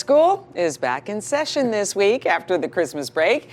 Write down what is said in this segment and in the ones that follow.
School is back in session this week after the Christmas break.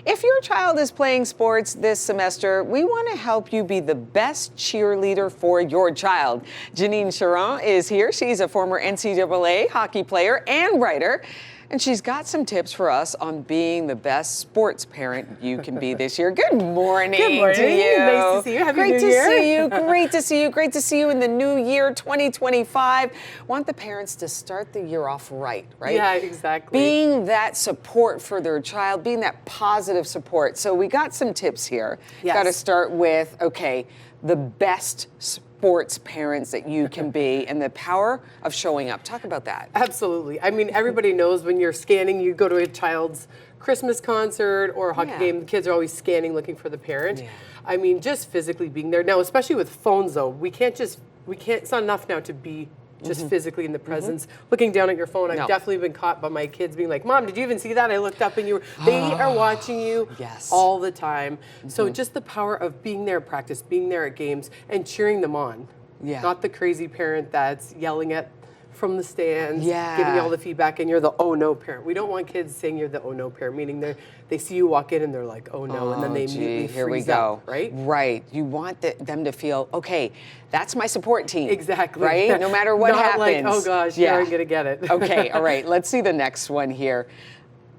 If your child is playing sports this semester, we want to help you be the best cheerleader for your child. Janine Charron is here. She's a former NCAA hockey player and writer. And she's got some tips for us on being the best sports parent you can be this year. Good morning. Good morning. To you. Nice to see you. Happy New Year. Great to see you. Great to see you. Great to see you in the new year, 2025. Want the parents to start the year off right? Yeah, exactly. Being that support for their child, being that positive support. So we got some tips here. Yes. Got to start with, okay, the best sports parents that you can be and the power of showing up. Talk about that. Absolutely. I mean, everybody knows when you're scanning, you go to a child's Christmas concert or a hockey game, the kids are always scanning looking for the parent. Yeah. I mean, just physically being there. Now, especially with phones though, it's not enough now to be just physically in the presence, looking down at your phone. I've definitely been caught by my kids being like, Mom, did you even see that? I looked up and they are watching you all the time. So just the power of being there at practice, being there at games and cheering them on. Yeah. Not the crazy parent that's yelling at from the stands, giving you all the feedback, and you're the oh no parent. We don't want kids saying you're the oh no parent, meaning they see you walk in and they're like, oh no, and then they immediately freeze out, right? Right. You want them to feel, okay, that's my support team. Exactly. Right? No matter what happens. Not like, oh gosh, you're going to get it. Okay, all right. Let's see the next one here.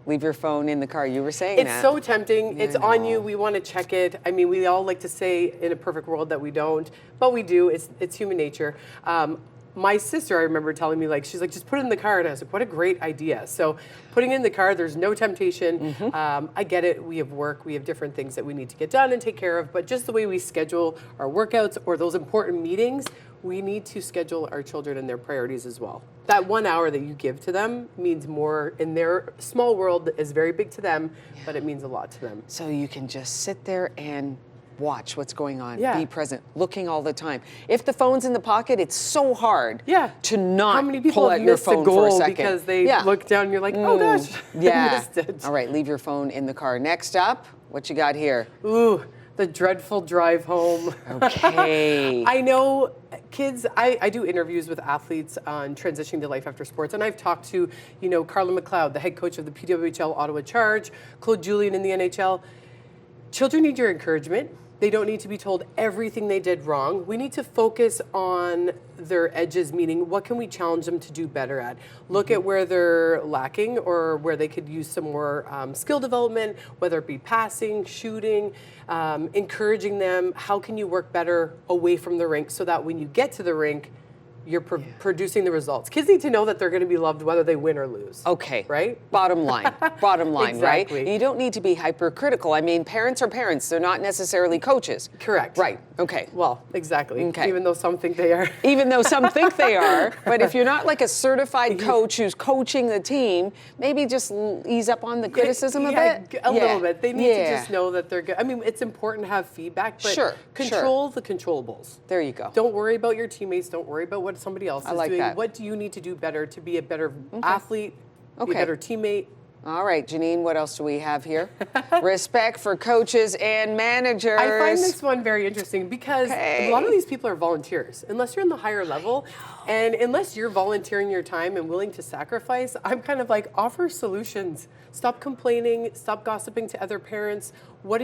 Leave your phone in the car. You were saying it's so tempting. It's on you. We want to check it. I mean, we all like to say in a perfect world that we don't, but we do. It's human nature. My sister, I remember telling me, she's like, just put it in the car. And I was like, what a great idea. So putting it in the car, there's no temptation. I get it. We have work. We have different things that we need to get done and take care of. But just the way we schedule our workouts or those important meetings, we need to schedule our children and their priorities as well. That 1 hour that you give to them means more in their small world that is very big to them, but it means a lot to them. So you can just sit there and watch what's going on, be present, looking all the time. If the phone's in the pocket, it's so hard to not How many people pull have out your missed phone a goal for a second. because they look down and you're like, oh gosh, I missed it. All right, leave your phone in the car. Next up, what you got here? Ooh, the dreadful drive home. Okay. I know kids, I do interviews with athletes on transitioning to life after sports, and I've talked to, Carla McLeod, the head coach of the PWHL Ottawa Charge, Claude Julien in the NHL. Children need your encouragement. They don't need to be told everything they did wrong. We need to focus on their edges, meaning what can we challenge them to do better at? Look at where they're lacking or where they could use some more skill development, whether it be passing, shooting, encouraging them. How can you work better away from the rink so that when you get to the rink, you're producing the results. Kids need to know that they're going to be loved whether they win or lose. Okay. Right? Bottom line, Exactly. right? You don't need to be hypercritical. I mean, parents are parents. They're not necessarily coaches. Correct. Right. Okay. Well, exactly. Okay. Even though some think they are. Even though some think they are. But if you're not like a certified coach who's coaching the team, maybe just ease up on the criticism a bit. A little bit. They need to just know that they're good. I mean, it's important to have feedback, but control the controllables. There you go. Don't worry about your teammates. Don't worry about what somebody else is doing. That. What do you need to do better to be a better athlete, be a better teammate? All right, Janine, what else do we have here? Respect for coaches and managers. I find this one very interesting because a lot of these people are volunteers. Unless you're in the higher level, and unless you're volunteering your time and willing to sacrifice, I'm kind of like, offer solutions. Stop complaining, stop gossiping to other parents. What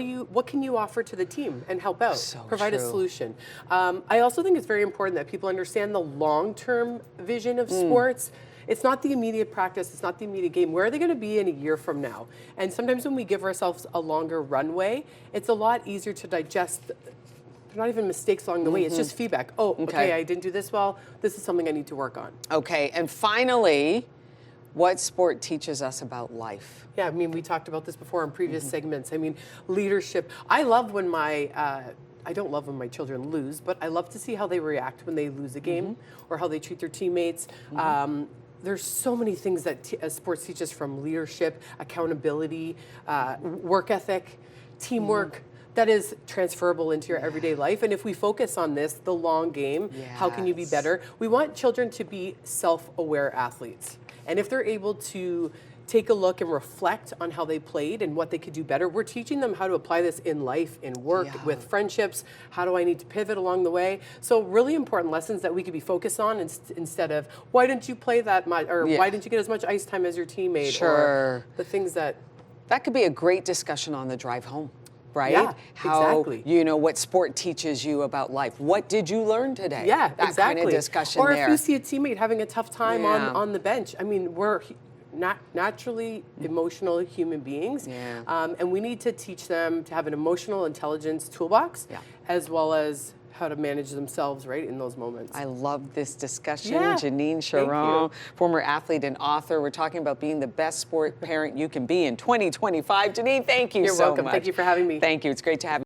can you offer to the team and help out? So Provide a solution. I also think it's very important that people understand the long-term vision of sports. It's not the immediate practice, it's not the immediate game. Where are they going to be in a year from now? And sometimes when we give ourselves a longer runway, it's a lot easier to digest. They're not even mistakes along the way, it's just feedback. Oh, okay, I didn't do this well. This is something I need to work on. Okay, and finally, what sport teaches us about life? Yeah, I mean, we talked about this before in previous segments. I mean, leadership. I love when I don't love when my children lose, but I love to see how they react when they lose a game or how they treat their teammates. There's so many things that sports teach us, from leadership, accountability, work ethic, teamwork, that is transferable into your everyday life. And if we focus on this, the long game, how can you be better? We want children to be self-aware athletes. And if they're able to take a look and reflect on how they played and what they could do better. We're teaching them how to apply this in life, in work, with friendships. How do I need to pivot along the way? So really important lessons that we could be focused on instead of, why didn't you play that much? Or why didn't you get as much ice time as your teammate? Sure. Or the things that... That could be a great discussion on the drive home. Right? Yeah, How, exactly. you know, what sport teaches you about life. What did you learn today? Yeah, that exactly. kind of discussion or there. If you see a teammate having a tough time on the bench, I mean, we're not naturally emotional human beings, and we need to teach them to have an emotional intelligence toolbox, as well as how to manage themselves right in those moments. I love this discussion. Yeah, Janine Charron, former athlete and author. We're talking about being the best sport parent you can be in 2025. Janine, thank you so much. You're welcome. Thank you for having me. Thank you. It's great to have you.